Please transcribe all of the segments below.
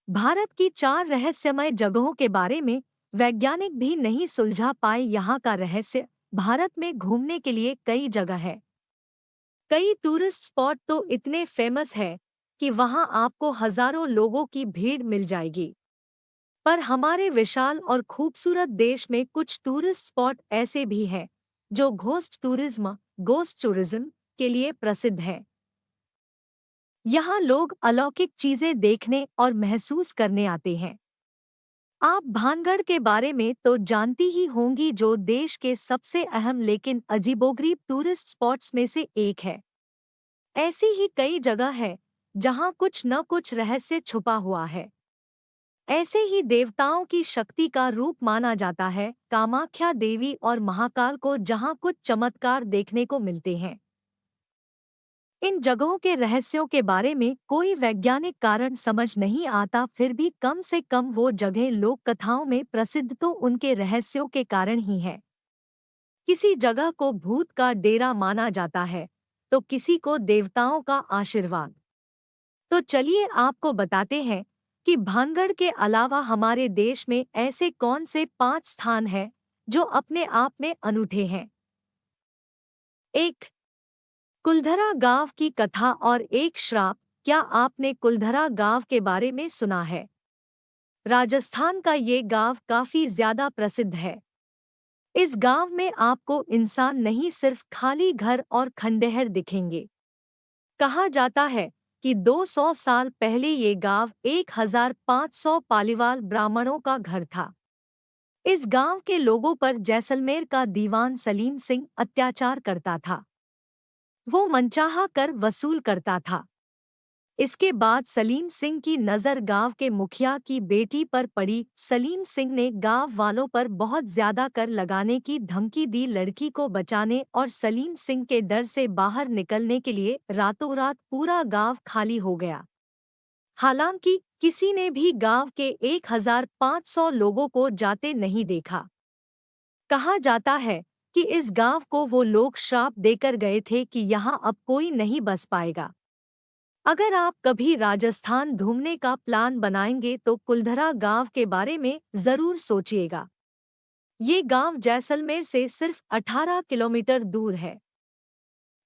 भारत की 4 रहस्यमय जगहों के बारे में वैज्ञानिक भी नहीं सुलझा पाए। यहाँ का रहस्य, भारत में घूमने के लिए कई जगह है। कई टूरिस्ट स्पॉट तो इतने फेमस है कि वहाँ आपको हजारों लोगों की भीड़ मिल जाएगी। पर हमारे विशाल और खूबसूरत देश में कुछ टूरिस्ट स्पॉट ऐसे भी हैं जो घोस्ट टूरिज्म के लिए प्रसिद्ध है। यहाँ लोग अलौकिक चीजें देखने और महसूस करने आते हैं। आप भानगढ़ के बारे में तो जानती ही होंगी, जो देश के सबसे अहम लेकिन अजीबोगरीब टूरिस्ट स्पॉट्स में से एक है। ऐसी ही कई जगह है जहाँ कुछ न कुछ रहस्य छुपा हुआ है। ऐसे ही देवताओं की शक्ति का रूप माना जाता है कामाख्या देवी और महाकाल को, जहाँ कुछ चमत्कार देखने को मिलते हैं। इन जगहों के रहस्यों के बारे में कोई वैज्ञानिक कारण समझ नहीं आता, फिर भी कम से कम वो जगह लोक कथाओं में प्रसिद्ध तो उनके रहस्यों के कारण ही है। किसी जगह को भूत का डेरा माना जाता है तो किसी को देवताओं का आशीर्वाद। तो चलिए आपको बताते हैं कि भानगढ़ के अलावा हमारे देश में ऐसे कौन से 5 स्थान हैं जो अपने आप में अनूठे हैं। 1. कुलधरा गांव की कथा और एक श्राप। क्या आपने कुलधरा गांव के बारे में सुना है? राजस्थान का ये गांव काफी ज्यादा प्रसिद्ध है। इस गांव में आपको इंसान नहीं, सिर्फ खाली घर और खंडहर दिखेंगे। कहा जाता है कि 200 साल पहले ये गांव 1500 पालीवाल ब्राह्मणों का घर था। इस गांव के लोगों पर जैसलमेर का दीवान सलीम सिंह अत्याचार करता था। वो मनचाहा कर वसूल करता था। इसके बाद सलीम सिंह की नज़र गांव के मुखिया की बेटी पर पड़ी। सलीम सिंह ने गांव वालों पर बहुत ज्यादा कर लगाने की धमकी दी। लड़की को बचाने और सलीम सिंह के डर से बाहर निकलने के लिए रातों रात पूरा गांव खाली हो गया। हालांकि किसी ने भी गांव के 1500 लोगों को जाते नहीं देखा। कहा जाता है कि इस गांव को वो लोग श्राप देकर गए थे कि यहाँ अब कोई नहीं बस पाएगा। अगर आप कभी राजस्थान घूमने का प्लान बनाएंगे तो कुलधरा गांव के बारे में जरूर सोचिएगा। ये गांव जैसलमेर से सिर्फ 18 किलोमीटर दूर है।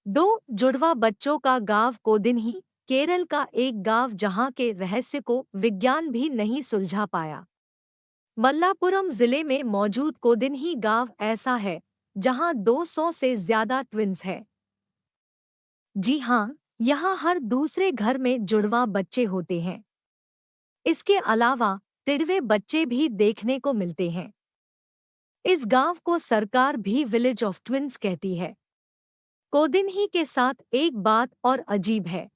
2. जुड़वा बच्चों का गांव कोदिन्ही, केरल का एक गांव जहां के रहस्य को विज्ञान भी नहीं सुलझा पाया। मल्लापुरम जिले में मौजूद कोदिन्ही गांव ऐसा है जहां 200 से ज्यादा ट्विन्स हैं। जी हाँ, यहाँ हर दूसरे घर में जुड़वा बच्चे होते हैं। इसके अलावा तिड़वे बच्चे भी देखने को मिलते हैं। इस गांव को सरकार भी विलेज ऑफ ट्विन्स कहती है। कोदिन्ही के साथ एक बात और अजीब है।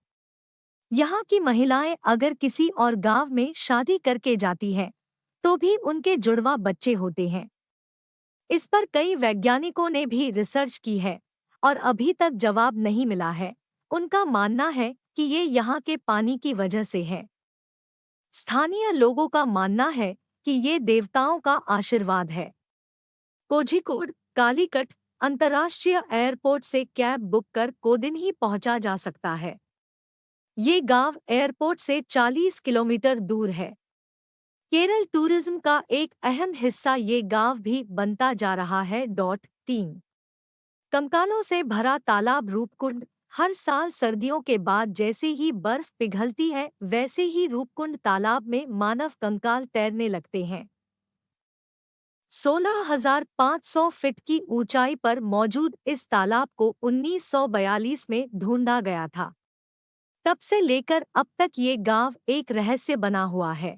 यहाँ की महिलाएं अगर किसी और गांव में शादी करके जाती हैं तो भी उनके जुड़वा बच्चे होते हैं। इस पर कई वैज्ञानिकों ने भी रिसर्च की है और अभी तक जवाब नहीं मिला है। उनका मानना है कि ये यहाँ के पानी की वजह से है। स्थानीय लोगों का मानना है कि ये देवताओं का आशीर्वाद है। कोझिकोड कालीकट अंतर्राष्ट्रीय एयरपोर्ट से कैब बुक कर कोदिन्ही पहुंचा जा सकता है। ये गांव एयरपोर्ट से 40 किलोमीटर दूर है। केरल टूरिज्म का एक अहम हिस्सा ये गांव भी बनता जा रहा है। 3. कंकालों से भरा तालाब रूपकुंड। हर साल सर्दियों के बाद जैसे ही बर्फ पिघलती है वैसे ही रूपकुंड तालाब में मानव कंकाल तैरने लगते हैं। 16,500 फीट की ऊंचाई पर मौजूद इस तालाब को 1942 में ढूंढा गया था। तब से लेकर अब तक ये गांव एक रहस्य बना हुआ है।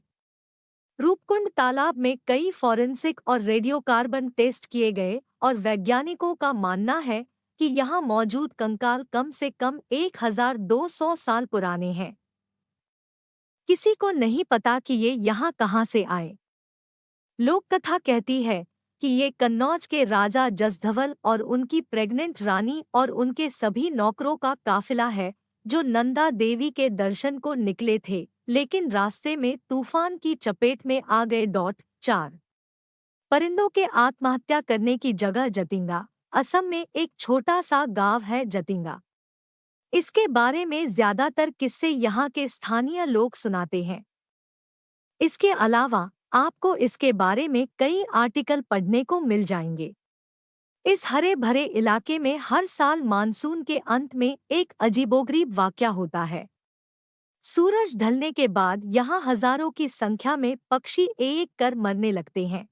रूपकुंड तालाब में कई फॉरेंसिक और रेडियोकार्बन टेस्ट किए गए और वैज्ञानिकों का मानना है कि यहाँ मौजूद कंकाल कम से कम 1200 साल पुराने हैं। किसी को नहीं पता कि ये यहाँ कहाँ से आए। लोक कथा कहती है कि ये कन्नौज के राजा जसधवल और उनकी प्रेग्नेंट रानी और उनके सभी नौकरों का काफिला है जो नंदा देवी के दर्शन को निकले थे, लेकिन रास्ते में तूफान की चपेट में आ गए। 4. परिंदों के आत्महत्या करने की जगह जतिंगा। असम में एक छोटा सा गांव है जतिंगा। इसके बारे में ज्यादातर किस्से यहाँ के स्थानीय लोग सुनाते हैं। इसके अलावा आपको इसके बारे में कई आर्टिकल पढ़ने को मिल जाएंगे। इस हरे भरे इलाके में हर साल मानसून के अंत में एक अजीबोगरीब वाकया होता है। सूरज ढलने के बाद यहाँ हजारों की संख्या में पक्षी एक कर मरने लगते हैं।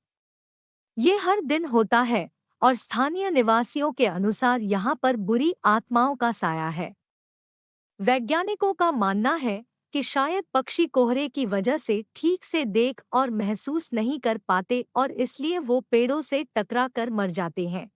ये हर दिन होता है और स्थानीय निवासियों के अनुसार यहाँ पर बुरी आत्माओं का साया है। वैज्ञानिकों का मानना है कि शायद पक्षी कोहरे की वजह से ठीक से देख और महसूस नहीं कर पाते और इसलिए वो पेड़ों से टकरा कर मर जाते हैं।